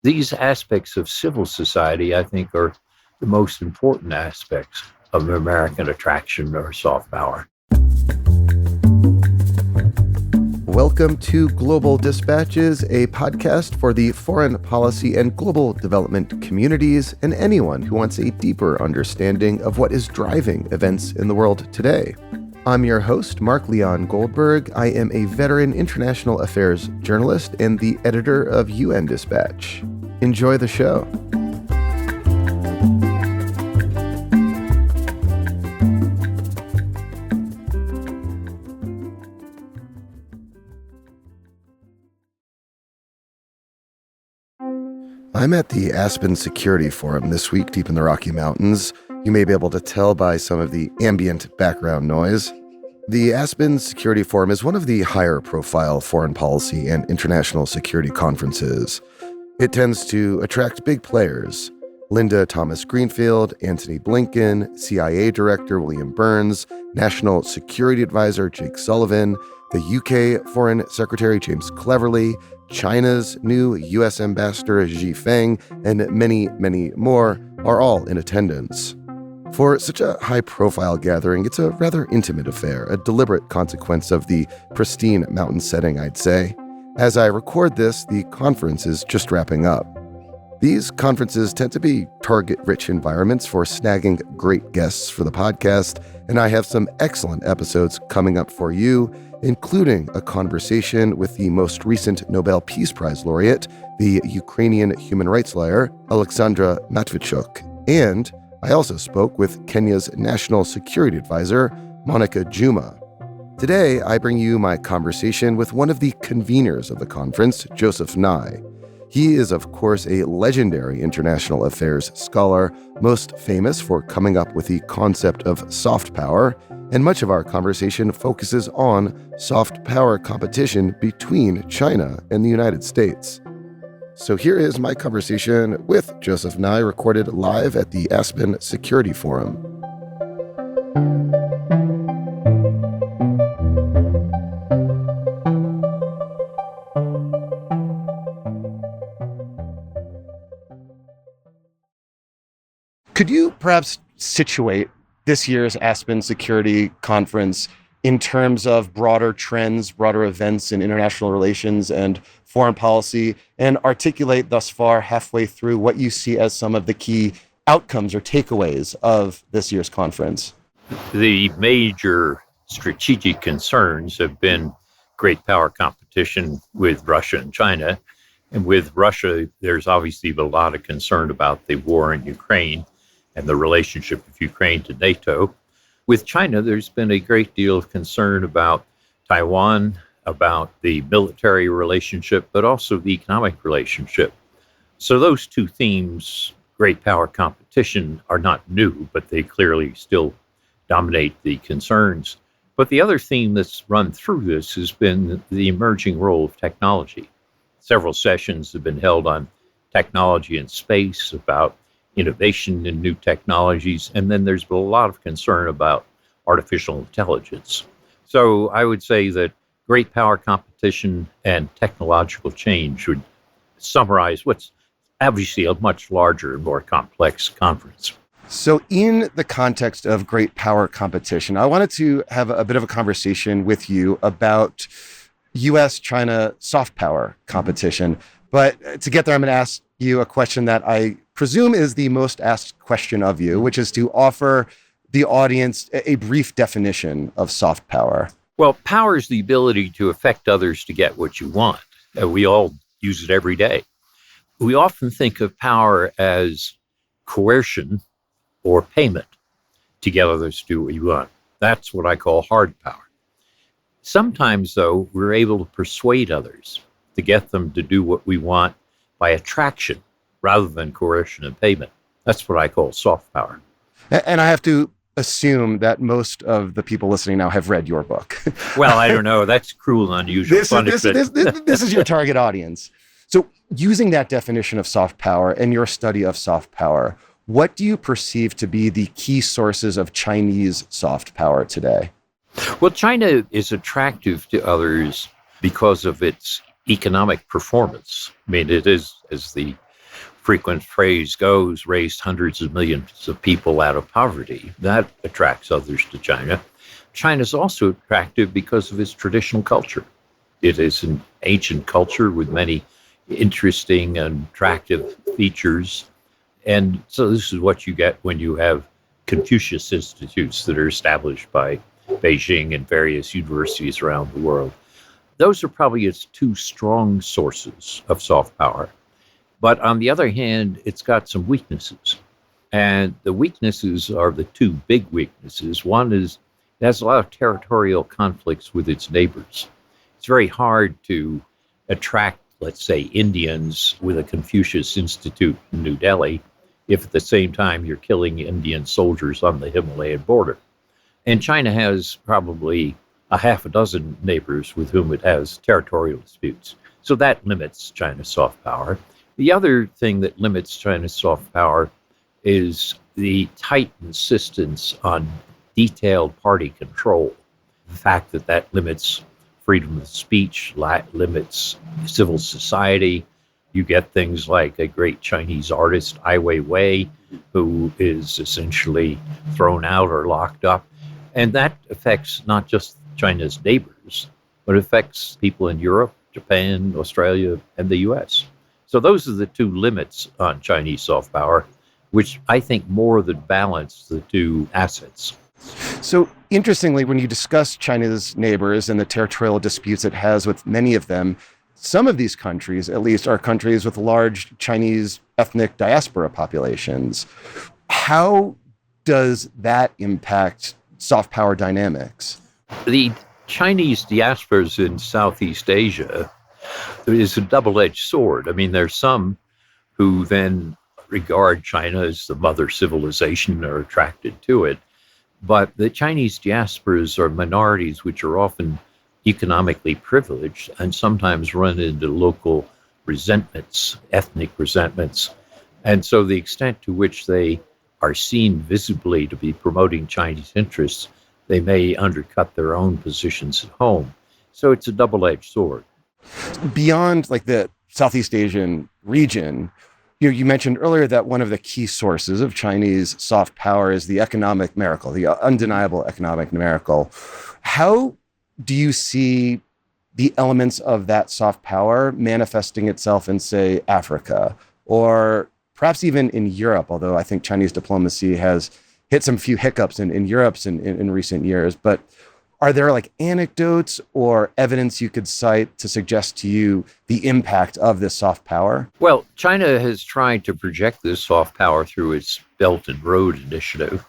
These aspects of civil society, I think, are the most important aspects of American attraction or soft power. Welcome to Global Dispatches, a podcast for the foreign policy and global development communities and anyone who wants a deeper understanding of what is driving events in the world today. I'm your host, Mark Leon Goldberg. I am a veteran international affairs journalist and the editor of UN Dispatch. Enjoy the show. I'm at the Aspen Security Forum this week deep in the Rocky Mountains. You may be able to tell by some of the ambient background noise. The Aspen Security Forum is one of the higher profile foreign policy and international security conferences. It tends to attract big players: Linda Thomas Greenfield, Antony Blinken, CIA Director William Burns, National Security Advisor Jake Sullivan, the UK Foreign Secretary James Cleverly, China's new U.S. Ambassador Xi Feng, and many, many more are all in attendance. For such a high-profile gathering, it's a rather intimate affair, a deliberate consequence of the pristine mountain setting, I'd say. As I record this, the conference is just wrapping up. These conferences tend to be target-rich environments for snagging great guests for the podcast, and I have some excellent episodes coming up for you, including a conversation with the most recent Nobel Peace Prize laureate, the Ukrainian human rights lawyer, Oleksandra Matviichuk. And I also spoke with Kenya's National Security Advisor, Monica Juma. Today, I bring you my conversation with one of the conveners of the conference, Joseph Nye. He is, of course, a legendary international affairs scholar, most famous for coming up with the concept of soft power, and much of our conversation focuses on soft power competition between China and the United States. So here is my conversation with Joseph Nye, recorded live at the Aspen Security Forum. Could you perhaps situate this year's Aspen Security Conference in terms of broader trends, broader events in international relations and foreign policy, and articulate thus far, halfway through, what you see as some of the key outcomes or takeaways of this year's conference? The major strategic concerns have been great power competition with Russia and China. And with Russia, there's obviously a lot of concern about the war in Ukraine and the relationship of Ukraine to NATO. With China, there's been a great deal of concern about Taiwan, about the military relationship, but also the economic relationship. So those two themes, great power competition, are not new, but they clearly still dominate the concerns. But the other theme that's run through this has been the emerging role of technology. Several sessions have been held on technology and space, about innovation in new technologies, and then there's been a lot of concern about artificial intelligence. So I would say that great power competition and technological change would summarize what's obviously a much larger and more complex conference. So in the context of great power competition, I wanted to have a bit of a conversation with you about U.S.-China soft power competition. But to get there, I'm going to ask you a question that I presume is the most asked question of you, which is to offer the audience a brief definition of soft power. Well, power is the ability to affect others to get what you want. We all use it every day. We often think of power as coercion or payment to get others to do what you want. That's what I call hard power. Sometimes, though, we're able to persuade others to get them to do what we want by attraction rather than coercion and payment. That's what I call soft power. And I have to assume that most of the people listening now have read your book. Well, I don't know. That's cruel and unusual punishment. This is your target audience. So using that definition of soft power and your study of soft power, what do you perceive to be the key sources of Chinese soft power today? Well, China is attractive to others because of its economic performance. I mean, it is, as the frequent phrase goes, raised hundreds of millions of people out of poverty. That attracts others to China. China's also attractive because of its traditional culture. It is an ancient culture with many interesting and attractive features. And so this is what you get when you have Confucius institutes that are established by Beijing and various universities around the world. Those are probably its two strong sources of soft power. But on the other hand, it's got some weaknesses. And the weaknesses are the two big weaknesses. One is it has a lot of territorial conflicts with its neighbors. It's very hard to attract, let's say, Indians with a Confucius Institute in New Delhi if at the same time you're killing Indian soldiers on the Himalayan border. And China has probably a half a dozen neighbors with whom it has territorial disputes. So that limits China's soft power. The other thing that limits China's soft power is the tight insistence on detailed party control. The fact that that limits freedom of speech, limits civil society. You get things like a great Chinese artist, Ai Weiwei, who is essentially thrown out or locked up. And that affects not just China's neighbors, but affects people in Europe, Japan, Australia, and the US. So those are the two limits on Chinese soft power, which I think more than balance the two assets. So interestingly, when you discuss China's neighbors and the territorial disputes it has with many of them, some of these countries, at least, are countries with large Chinese ethnic diaspora populations. How does that impact soft power dynamics? The Chinese diasporas in Southeast Asia is a double-edged sword. I mean, there's some who then regard China as the mother civilization, are attracted to it. But the Chinese diasporas are minorities which are often economically privileged and sometimes run into local resentments, ethnic resentments. And so the extent to which they are seen visibly to be promoting Chinese interests, they may undercut their own positions at home. So it's a double-edged sword. Beyond like the Southeast Asian region, you mentioned earlier that one of the key sources of Chinese soft power is the economic miracle, the undeniable economic miracle. How do you see the elements of that soft power manifesting itself in, say, Africa, or perhaps even in Europe, although I think Chinese diplomacy has hit some few hiccups in Europe in recent years. But are there like anecdotes or evidence you could cite to suggest to you the impact of this soft power? Well, China has tried to project this soft power through its Belt and Road Initiative,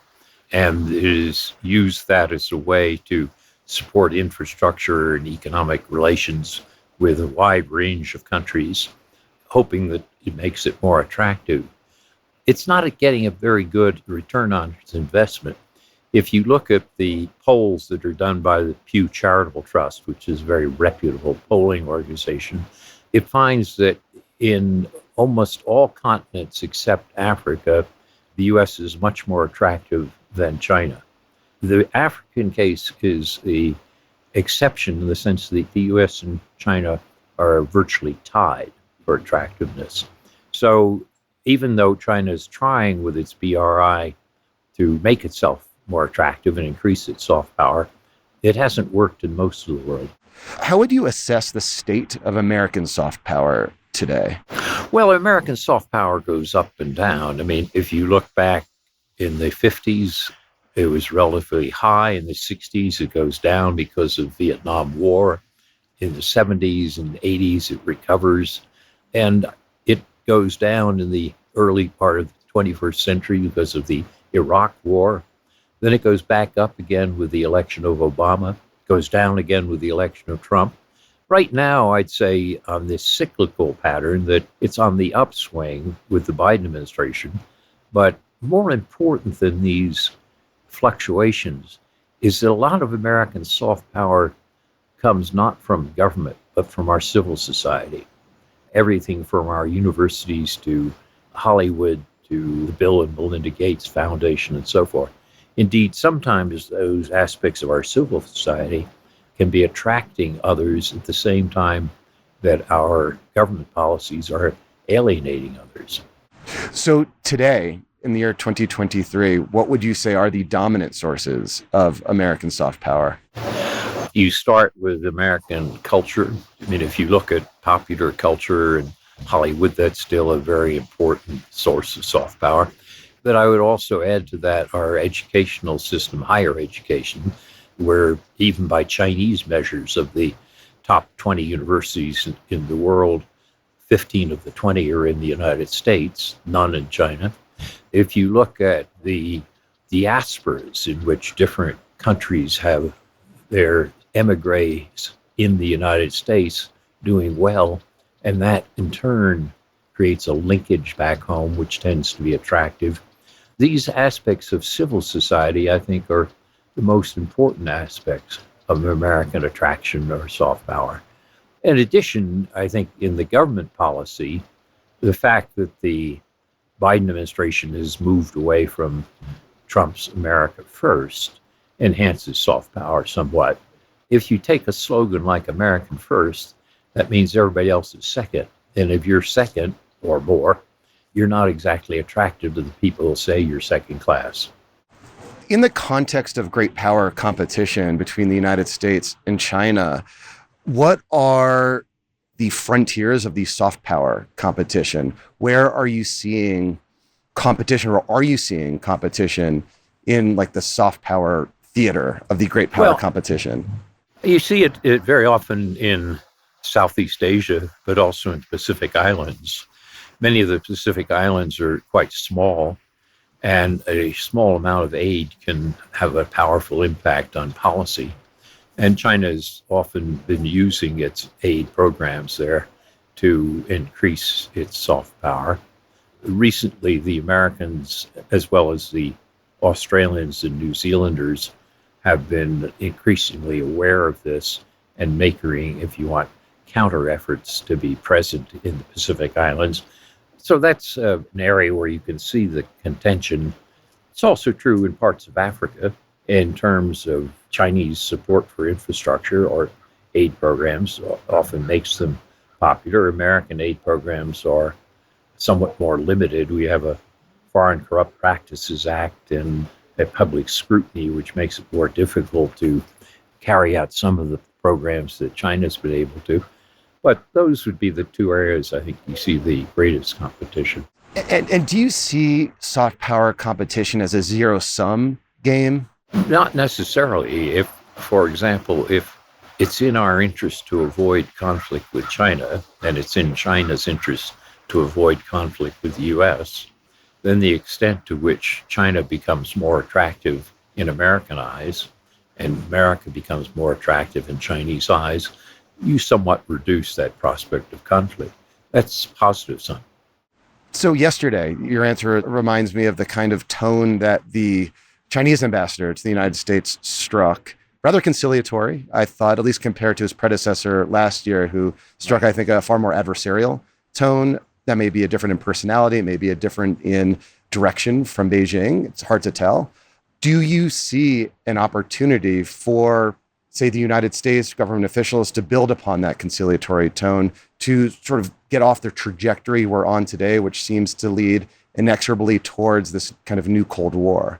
and it has used that as a way to support infrastructure and economic relations with a wide range of countries, hoping that it makes it more attractive. It's not getting a very good return on its investment. If you look at the polls that are done by the Pew Charitable Trust, which is a very reputable polling organization, it finds that in almost all continents except Africa, the U.S. is much more attractive than China. The African case is the exception in the sense that the U.S. and China are virtually tied for attractiveness. So even though China is trying with its BRI to make itself more attractive and increase its soft power, it hasn't worked in most of the world. How would you assess the state of American soft power today? Well, American soft power goes up and down. I mean, if you look back in the 50s, it was relatively high. In the 60s, it goes down because of Vietnam War. In the 70s and 80s, it recovers. And it goes down in the early part of the 21st century because of the Iraq War. Then it goes back up again with the election of Obama, goes down again with the election of Trump. Right now, I'd say on this cyclical pattern that it's on the upswing with the Biden administration. But more important than these fluctuations is that a lot of American soft power comes not from government, but from our civil society. Everything from our universities to Hollywood to the Bill and Melinda Gates Foundation and so forth. Indeed, sometimes those aspects of our civil society can be attracting others at the same time that our government policies are alienating others. So today, in the year 2023, what would you say are the dominant sources of American soft power? You start with American culture. I mean, if you look at popular culture and Hollywood, that's still a very important source of soft power. But I would also add to that our educational system, higher education, where even by Chinese measures of the top 20 universities in the world, 15 of the 20 are in the United States, none in China. If you look at the diasporas in which different countries have their emigres in the United States doing well, and that in turn creates a linkage back home, which tends to be attractive. These aspects of civil society, I think, are the most important aspects of American attraction or soft power. In addition, I think in the government policy, the fact that the Biden administration has moved away from Trump's America First enhances soft power somewhat. If you take a slogan like American First, that means everybody else is second. And if you're second or more, you're not exactly attractive to the people who say you're second class. In the context of great power competition between the United States and China, what are the frontiers of the soft power competition? Where are you seeing competition, or are you seeing competition in like the soft power theater of the great power competition? You see it very often in Southeast Asia, but also in Pacific Islands. Many of the Pacific Islands are quite small, and a small amount of aid can have a powerful impact on policy. And China has often been using its aid programs there to increase its soft power. Recently, the Americans, as well as the Australians and New Zealanders, have been increasingly aware of this and making, if you want, counter efforts to be present in the Pacific Islands. So that's an area where you can see the contention. It's also true in parts of Africa in terms of Chinese support for infrastructure or aid programs often makes them popular. American aid programs are somewhat more limited. We have a Foreign Corrupt Practices Act and a public scrutiny, which makes it more difficult to carry out some of the programs that China's been able to. But those would be the two areas I think you see the greatest competition. And do you see soft power competition as a zero-sum game? Not necessarily. If, for example, if it's in our interest to avoid conflict with China, and it's in China's interest to avoid conflict with the U.S., then the extent to which China becomes more attractive in American eyes and America becomes more attractive in Chinese eyes, you somewhat reduce that prospect of conflict. That's positive sum. So yesterday, your answer reminds me of the kind of tone that the Chinese ambassador to the United States struck. Rather conciliatory, I thought, at least compared to his predecessor last year, who struck, I think, a far more adversarial tone. That may be a different in personality, it may be a different in direction from Beijing. It's hard to tell. Do you see an opportunity for, say, the United States government officials to build upon that conciliatory tone to sort of get off the trajectory we're on today, which seems to lead inexorably towards this kind of new Cold War?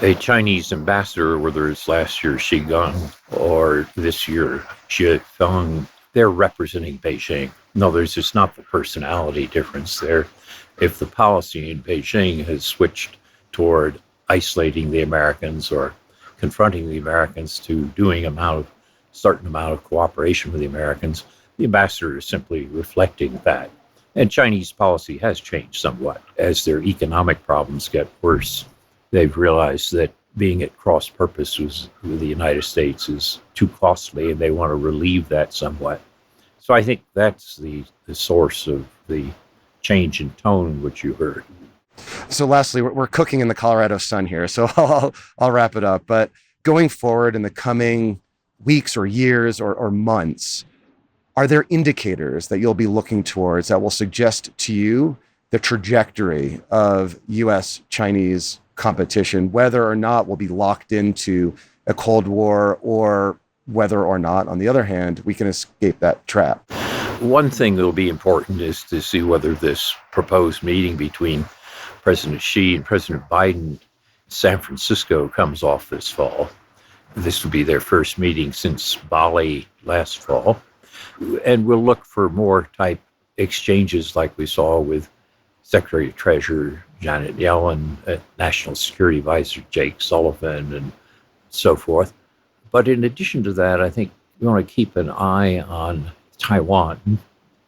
A Chinese ambassador, whether it's last year Xi Gang or this year Xi Feng, they're representing Beijing. No, there's just not the personality difference there. If the policy in Beijing has switched toward isolating the Americans or confronting the Americans to doing a certain amount of cooperation with the Americans, the ambassador is simply reflecting that. And Chinese policy has changed somewhat. As their economic problems get worse, they've realized that being at cross purpose with the United States is too costly, and they want to relieve that somewhat. So I think that's the source of the change in tone which you heard. So lastly, we're cooking in the Colorado sun here, so I'll wrap it up. But going forward in the coming weeks or years or months, are there indicators that you'll be looking towards that will suggest to you the trajectory of U.S.-Chinese competition, whether or not we'll be locked into a Cold War, or whether or not, on the other hand, we can escape that trap? One thing that will be important is to see whether this proposed meeting between President Xi and President Biden. San Francisco comes off this fall. This will be their first meeting since Bali last fall. And we'll look for more type exchanges like we saw with Secretary of Treasury Janet Yellen, National Security Advisor Jake Sullivan, and so forth. But in addition to that, I think we want to keep an eye on Taiwan.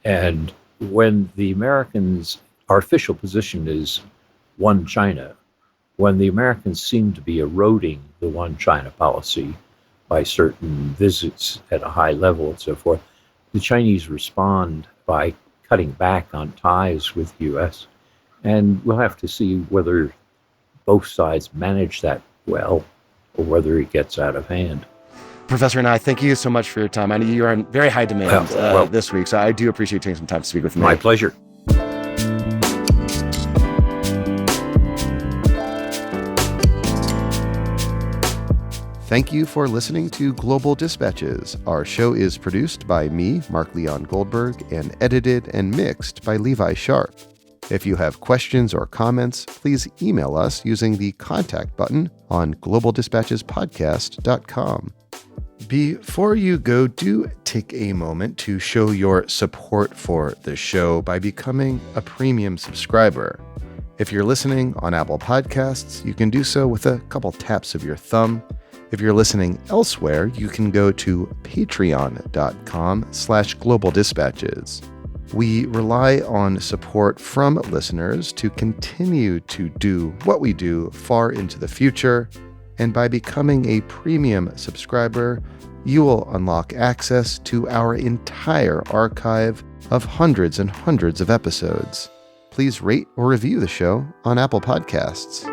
And when the Americans, our official position is one China, when the Americans seem to be eroding the one China policy by certain visits at a high level and so forth, the Chinese respond by cutting back on ties with the U.S. And we'll have to see whether both sides manage that well or whether it gets out of hand. Professor Nye, thank you so much for your time. I know you are in very high demand this week, so I do appreciate taking some time to speak with me. My pleasure. Thank you for listening to Global Dispatches. Our show is produced by me, Mark Leon Goldberg, and edited and mixed by Levi Sharp. If you have questions or comments, please email us using the contact button on globaldispatchespodcast.com. Before you go, do take a moment to show your support for the show by becoming a premium subscriber. If you're listening on Apple Podcasts, you can do so with a couple taps of your thumb. If you're listening elsewhere, you can go to patreon.com/globaldispatches. We rely on support from listeners to continue to do what we do far into the future. And by becoming a premium subscriber, you will unlock access to our entire archive of hundreds and hundreds of episodes. Please rate or review the show on Apple Podcasts.